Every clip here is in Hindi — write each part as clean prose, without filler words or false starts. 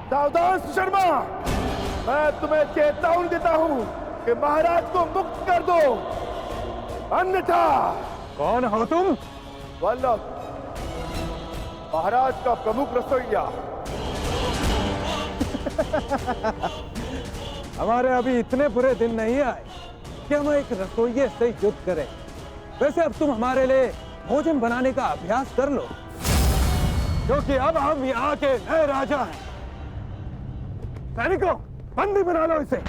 सावधान शर्मा, मैं तुम्हें चेतावनी देता हूं कि महाराज को मुक्त कर दो, अन्यथा। कौन हो तुम? वल्लभ, महाराज का प्रमुख रसोइया। हमारे अभी इतने बुरे दिन नहीं आए कि हम एक रसोइये से युद्ध करें। वैसे अब तुम हमारे लिए भोजन बनाने का अभ्यास कर लो, क्योंकि अब हम यहाँ के नए राजा हैं। सैनिकों, बंदी बना लो इसे।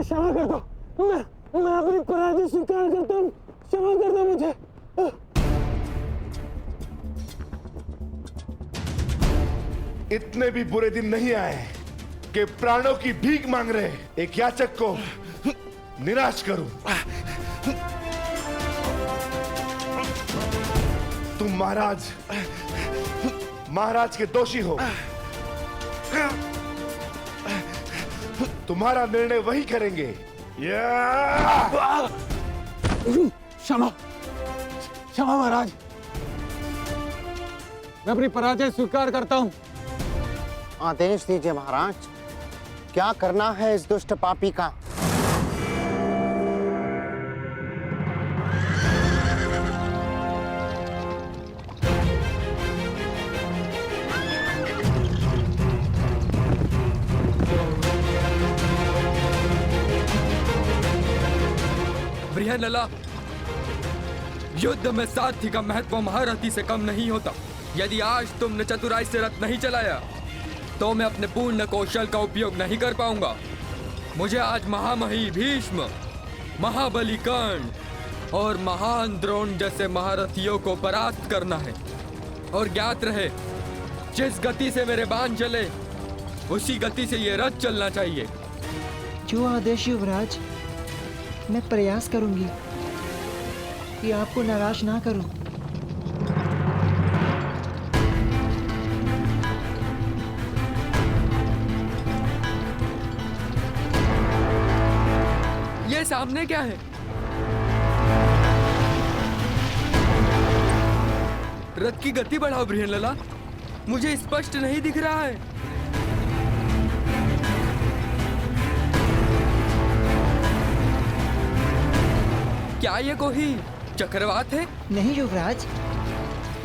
क्षमा कर दो, मैं अपनी पराजय स्वीकार करता हूँ, क्षमा कर दो मुझे। इतने भी बुरे दिन नहीं आए कि प्राणों की भीख मांग रहे एक याचक को निराश करूं। तुम महाराज के दोषी हो। तुम्हारा निर्णय वही करेंगे। क्षमा, क्षमा महाराज, मैं अपनी पराजय स्वीकार करता हूँ। आदेश दीजिए महाराज, क्या करना है इस दुष्ट पापी का? बृहन्नला, युद्ध में सारथी का महत्व महारथी से कम नहीं होता। यदि आज तुमने चतुराई से रथ नहीं चलाया तो मैं अपने पूर्ण कौशल का उपयोग नहीं कर पाऊंगा। मुझे आज महामही भीष्म, महाबली कर्ण और महान द्रोण जैसे महारथियों को परास्त करना है। और ज्ञात रहे, जिस गति से मेरे बाण चले उसी गति से ये रथ चलना चाहिए। जो आदेश युवराज, मैं प्रयास करूंगी कि आपको नाराज ना करूं। ये सामने क्या है? रथ की गति बढ़ाओ बृहन्नला, मुझे स्पष्ट नहीं दिख रहा है। क्या ये कोई चक्रवात है? नहीं युवराज,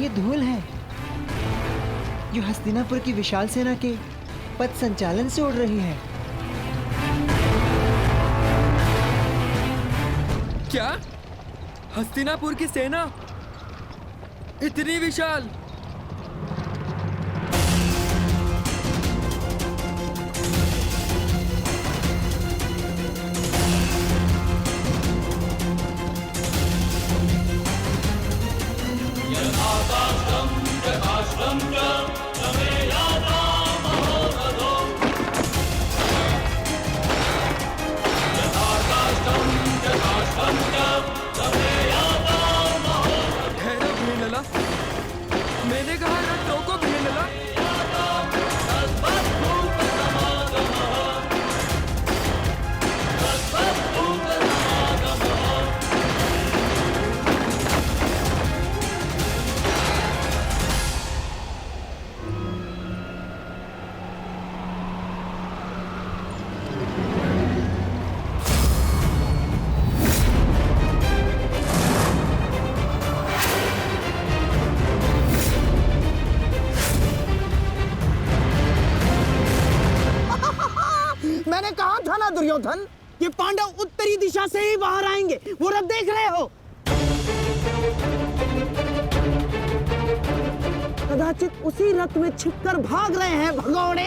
ये धूल है जो हस्तिनापुर की विशाल सेना के पथ संचालन से उड़ रही है। क्या हस्तिनापुर की सेना इतनी विशाल? यथाकाष्ठं मैंने कहा रथ रोको भियनला। मैंने कहा था ना दुर्योधन, ये पांडव उत्तरी दिशा से ही बाहर आएंगे। वो रथ देख रहे हो? कदाचित उसी रथ में छिपकर भाग रहे हैं भगोड़े।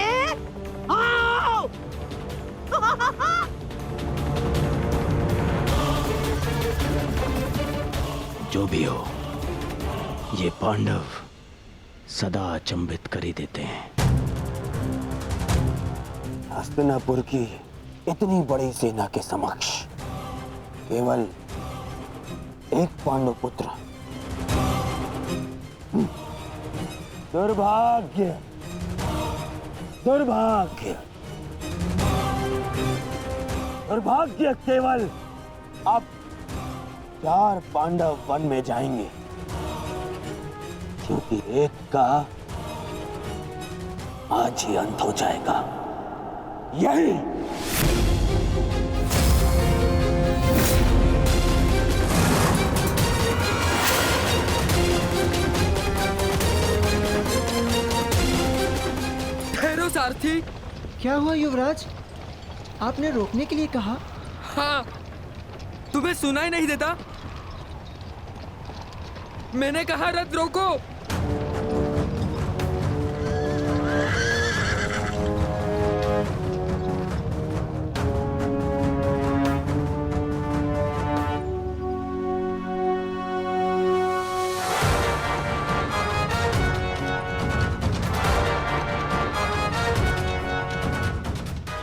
आओ! जो भी हो, ये पांडव सदा अचंभित कर ही देते हैं। हस्तिनापुर की इतनी बड़ी सेना के समक्ष केवल एक पांडव पुत्र। दुर्भाग्य, दुर्भाग्य, दुर्भाग्य। केवल अब 4 पांडव वन में जाएंगे, क्योंकि एक का आज ही अंत हो जाएगा। यही ठहरो सारथी। क्या हुआ युवराज? आपने रोकने के लिए कहा। हाँ, तुम्हें सुनाई नहीं देता? मैंने कहा रथ रोको।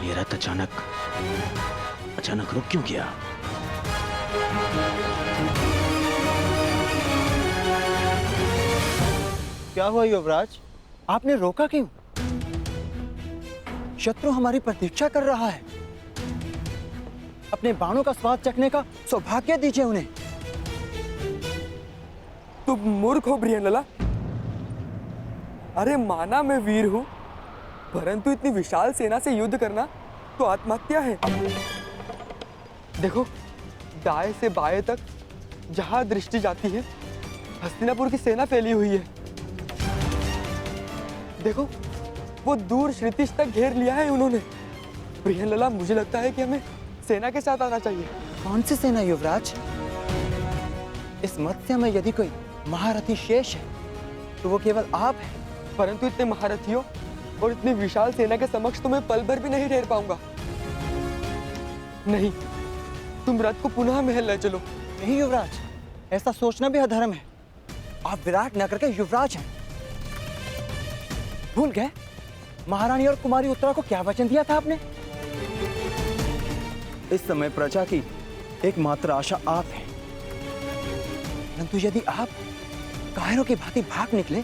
ये रथ अचानक रुक क्यों गया? क्या हुआ युवराज? आपने रोका क्यों? शत्रु हमारी प्रतीक्षा कर रहा है। अपने बाणों का स्वाद चखने का सौभाग्य दीजिए उन्हें। तुम मूर्ख हो ब्रियनला। अरे माना मैं वीर हूं, परंतु इतनी विशाल सेना से युद्ध करना तो आत्महत्या है। देखो, दाएं से बाएं तक जहां दृष्टि जाती है हस्तिनापुर की सेना फैली हुई है। देखो, वो दूर श्रीतिश तक घेर लिया है उन्होंने। ब्रियनला, मुझे लगता है कि हमें सेना के साथ आना चाहिए। कौन सी सेना युवराज? इस मत्स्य में यदि कोई महारथी शेष है तो वो केवल आप हैं। परंतु इतने महारथियों और इतनी विशाल सेना के समक्ष तो मैं पल भर भी नहीं ठहर पाऊंगा। नहीं, तुम रथ को पुनः महल ले चलो। नहीं युवराज, ऐसा सोचना भी अधर्म है। आप विराट नगर के युवराज हैं। भूल गए महारानी और कुमारी उत्तरा को क्या वचन दिया था आपने? इस समय प्रजा की एकमात्र आशा आप हैं। परंतु यदि आप कायरों की भांति भाग निकले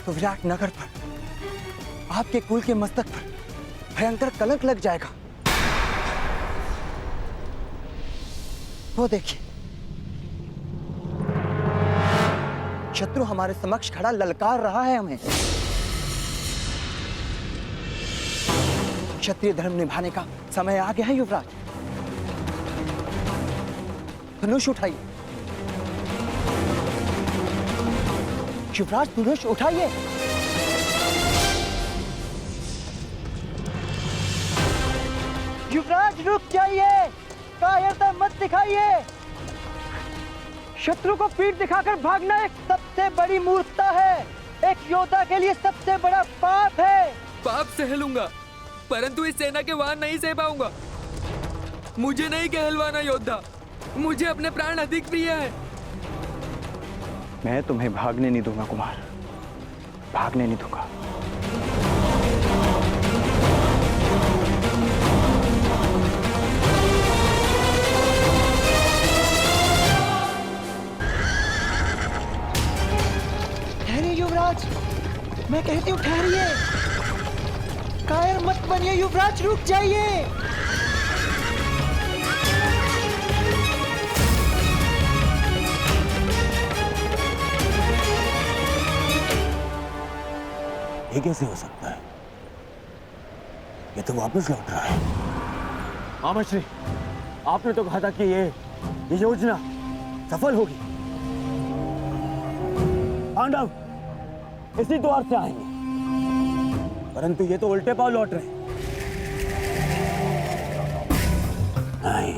तो विराट नगर पर, आपके कुल के मस्तक पर भयंकर कलंक लग जाएगा। वो देखिए, शत्रु हमारे समक्ष खड़ा ललकार रहा है हमें। क्षत्रिय धर्म निभाने का समय आ गया है युवराज। धनुष उठाइए युवराज, धनुष उठाइए। युवराज रुक जाइए, कायरता मत दिखाइए। शत्रु को पीठ दिखाकर भागना एक सबसे बड़ी मूर्खता है। एक योद्धा के लिए सबसे बड़ा पाप है। पाप सह लूंगा, परंतु इस सेना के वाहन नहीं सह पाऊंगा। मुझे नहीं कहलवाना योद्धा, मुझे अपने प्राण अधिक प्रिय है। मैं तुम्हें भागने नहीं दूंगा कुमार, भागने नहीं दूंगा। ठहरिए युवराज, मैं कहती हूँ ठहरिए। कायर मत बनिए युवराज, रुक जाइए। ये कैसे हो सकता है? ये तो वापस लौट रहा है। हाँ मछली, आपने तो कहा था कि ये योजना सफल होगी। पांडव इसी द्वार से आएंगे, परंतु ये तो उल्टे पांव लौट रहे हैं। नहीं,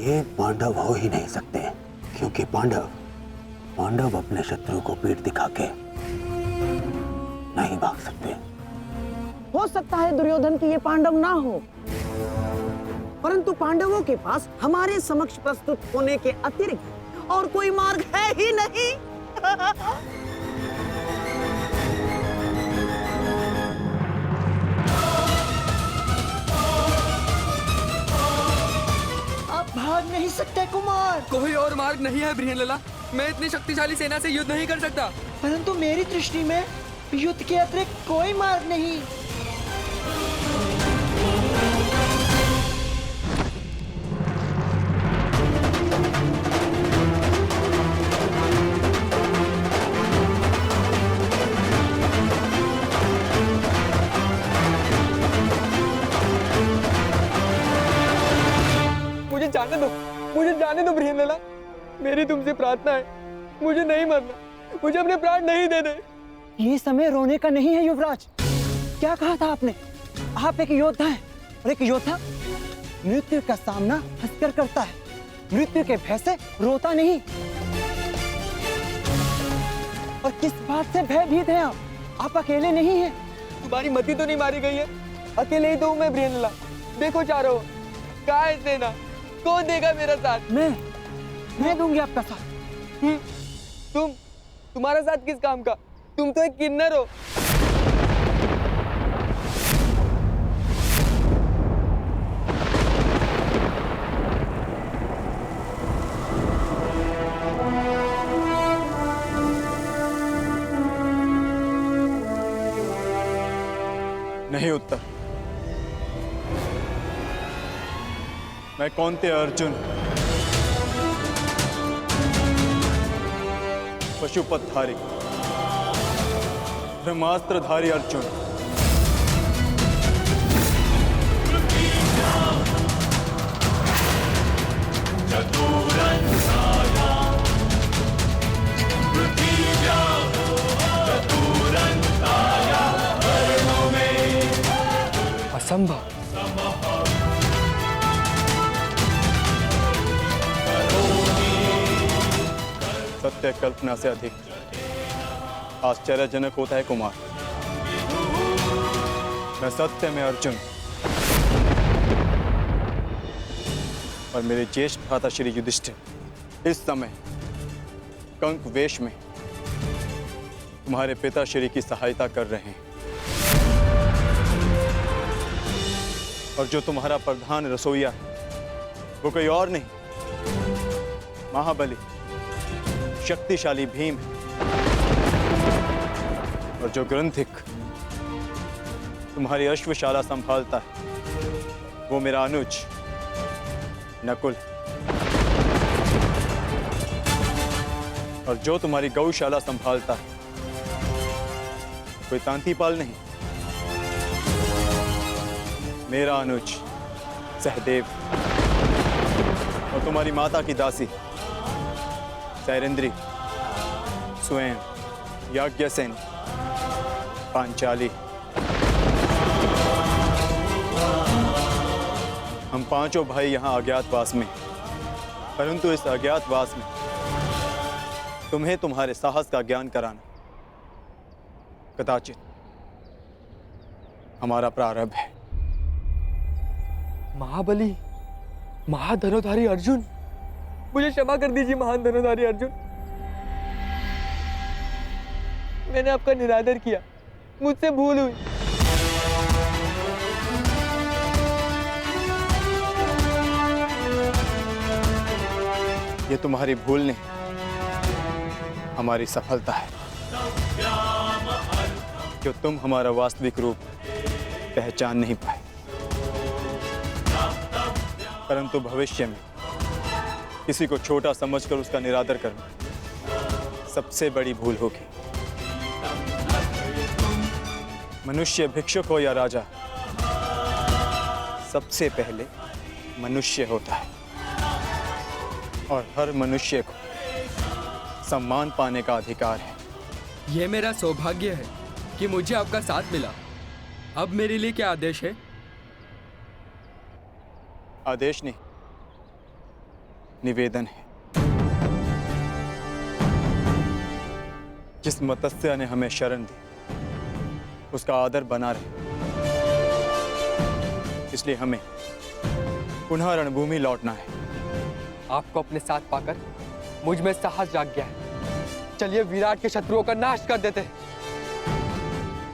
ये पांडव हो ही नहीं सकते, क्योंकि पांडव अपने शत्रु को पीठ दिखा के नहीं भाग सकते। हो सकता है दुर्योधन की ये पांडव ना हो, परंतु पांडवों के पास हमारे समक्ष प्रस्तुत होने के अतिरिक्त और कोई मार्ग है ही नहीं। आप भाग नहीं सकते कुमार। कोई और मार्ग नहीं है बृहनलला। मैं इतनी शक्तिशाली सेना से युद्ध नहीं कर सकता। परंतु मेरी दृष्टि में युद्ध के अतिरिक्त कोई मार्ग नहीं। मुझे जाने दो बृहनलला। मेरी तुमसे प्रार्थना है, मुझे नहीं मरना, मुझे अपने प्राण नहीं देने। ये समय रोने का नहीं है युवराज। क्या कहा था आपने? आप एक योद्धा हैं, और एक योद्धा मृत्यु का सामना हंसकर करता है, मृत्यु के भय से रोता नहीं। और किस बात से भयभीत हैं आप अकेले नहीं हैं। तुम्हारी मति तो नहीं मारी गई है, अकेले ही तो हूं मैं बृहनलला। देखो चारों, कहाँ है सेना? कौन देगा मेरा साथ? मैं दूंगी आपका साथ। तुम्हारा साथ किस काम का? तुम तो एक किन्नर हो। नहीं उत्तर। मैं कौंते अर्जुन, पशुपतधारी, ब्रह्मास्त्रधारी अर्जुन, असंभव। सत्य कल्पना से अधिक आश्चर्यजनक होता है कुमार। मैं सत्य में अर्जुन और मेरे ज्येष्ठ भ्राता श्री युधिष्ठिर इस समय कंक वेश में तुम्हारे पिता श्री की सहायता कर रहे हैं। और जो तुम्हारा प्रधान रसोइया है वो कोई और नहीं, महाबली शक्तिशाली भीम है। और जो ग्रंथिक तुम्हारी अश्वशाला संभालता है वो मेरा अनुज नकुल। और जो तुम्हारी गौशाला संभालता है कोई तांतीपाल नहीं, मेरा अनुज सहदेव। और तुम्हारी माता की दासी सैरेंद्री, स्वयं याज्ञसेन, पांचाली। हम पांचों भाई यहाँ अज्ञातवास में, परंतु इस अज्ञातवास में तुम्हें तुम्हारे साहस का ज्ञान कराना कदाचित हमारा प्रारंभ है। महाबली, महाधनुधारी अर्जुन, मुझे क्षमा कर दीजिए महान धनुधारी अर्जुन। मैंने आपका निरादर किया, मुझसे भूल हुई। ये तुम्हारी भूल नहीं, हमारी सफलता है कि तुम हमारा वास्तविक रूप पहचान नहीं पाए, परंतु भविष्य में किसी को छोटा समझकर उसका निरादर करना सबसे बड़ी भूल होगी। मनुष्य भिक्षुक हो या राजा, सबसे पहले मनुष्य होता है और हर मनुष्य को सम्मान पाने का अधिकार है। ये मेरा सौभाग्य है कि मुझे आपका साथ मिला। अब मेरे लिए क्या आदेश है? आदेश नहीं, निवेदन है। जिस मत्स्य ने हमें शरण दी उसका आदर बना रहे, इसलिए हमें पुनः रणभूमि लौटना है। आपको अपने साथ पाकर मुझ में साहस जाग गया है। चलिए विराट के शत्रुओं का नाश कर देते हैं।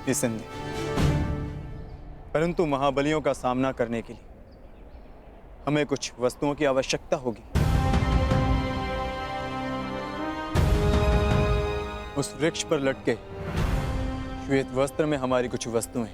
निसंदेह, परंतु महाबलियों का सामना करने के लिए हमें कुछ वस्तुओं की आवश्यकता होगी। उस वृक्ष पर लटके श्वेत वस्त्र में हमारी कुछ वस्तुएं।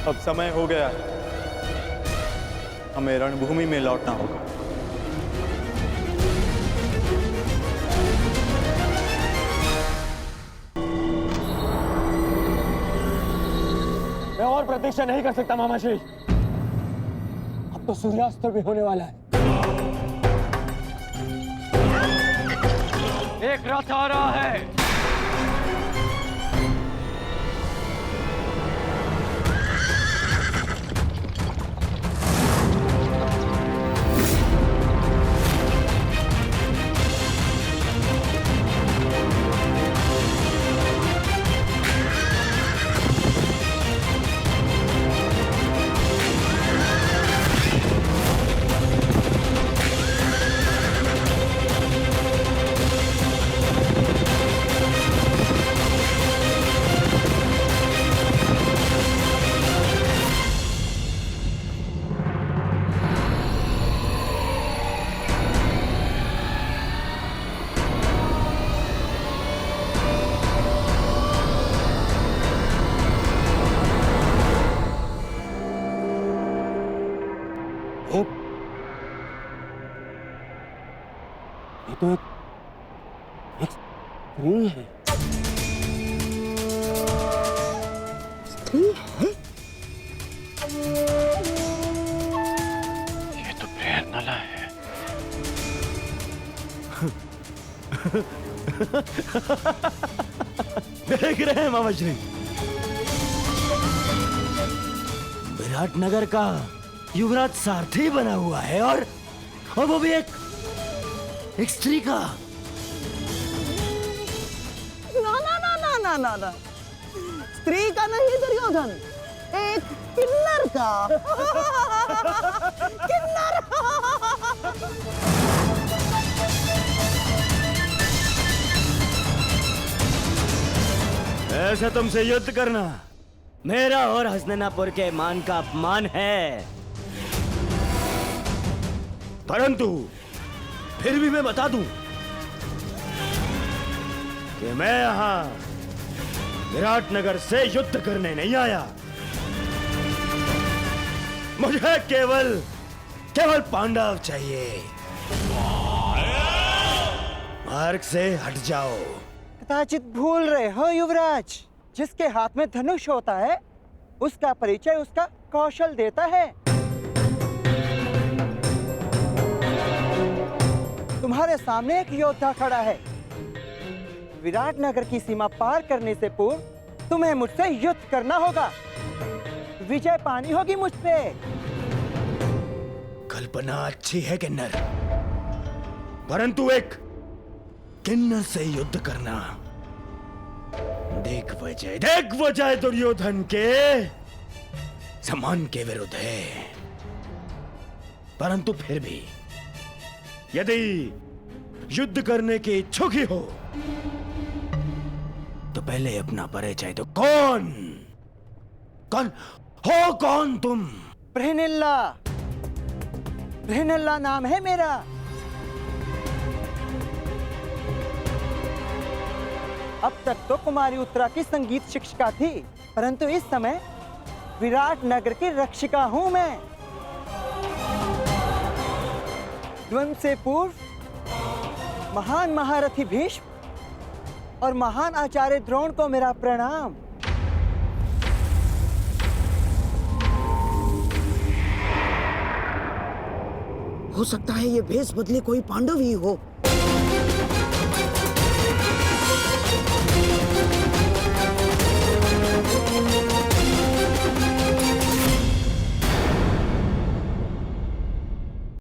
अब समय हो गया है, हमें रणभूमि में लौटना होगा। मैं और प्रतीक्षा नहीं कर सकता मामाश्री। अब तो सूर्यास्त भी होने वाला है। एक रथ आ रहा है। ये तो एक स्त्री है। स्त्री है? ये तो प्रेरणा है। देख रहे हैं मामाश्री, विराटनगर का युवराज सारथी बना हुआ है और वो भी एक स्त्री का। ना ना ना ना ना ना ना, स्त्री का नहीं दुर्योधन, एक किन्नर का। किन्नर। ऐसे तुमसे युद्ध करना मेरा और हस्तिनापुर के मान का अपमान है, परंतु फिर भी मैं बता दूं कि मैं यहां विराटनगर से युद्ध करने नहीं आया। मुझे केवल पांडव चाहिए। मार्ग से हट जाओ। कदाचित भूल रहे हो युवराज, जिसके हाथ में धनुष होता है उसका परिचय उसका कौशल देता है। तुम्हारे सामने एक योद्धा खड़ा है। विराटनगर की सीमा पार करने से पूर्व तुम्हें मुझसे युद्ध करना होगा। विजय पानी होगी मुझ पे। कल्पना अच्छी है किन्नर, परंतु एक किन्नर से युद्ध करना देख वजह दुर्योधन के सम्मान के विरुद्ध है। परंतु फिर भी यदि युद्ध करने के इच्छुक ही हो तो पहले अपना परिचय दो। कौन तुम? बृहनिल्ला, बृहनिल्ला नाम है मेरा। अब तक तो कुमारी उत्तरा की संगीत शिक्षिका थी, परंतु इस समय विराट नगर की रक्षिका हूं मैं। द्वंद्व से पूर्व महान महारथी भीष्म और महान आचार्य द्रोण को मेरा प्रणाम। हो सकता है ये भेष बदले कोई पांडव ही हो।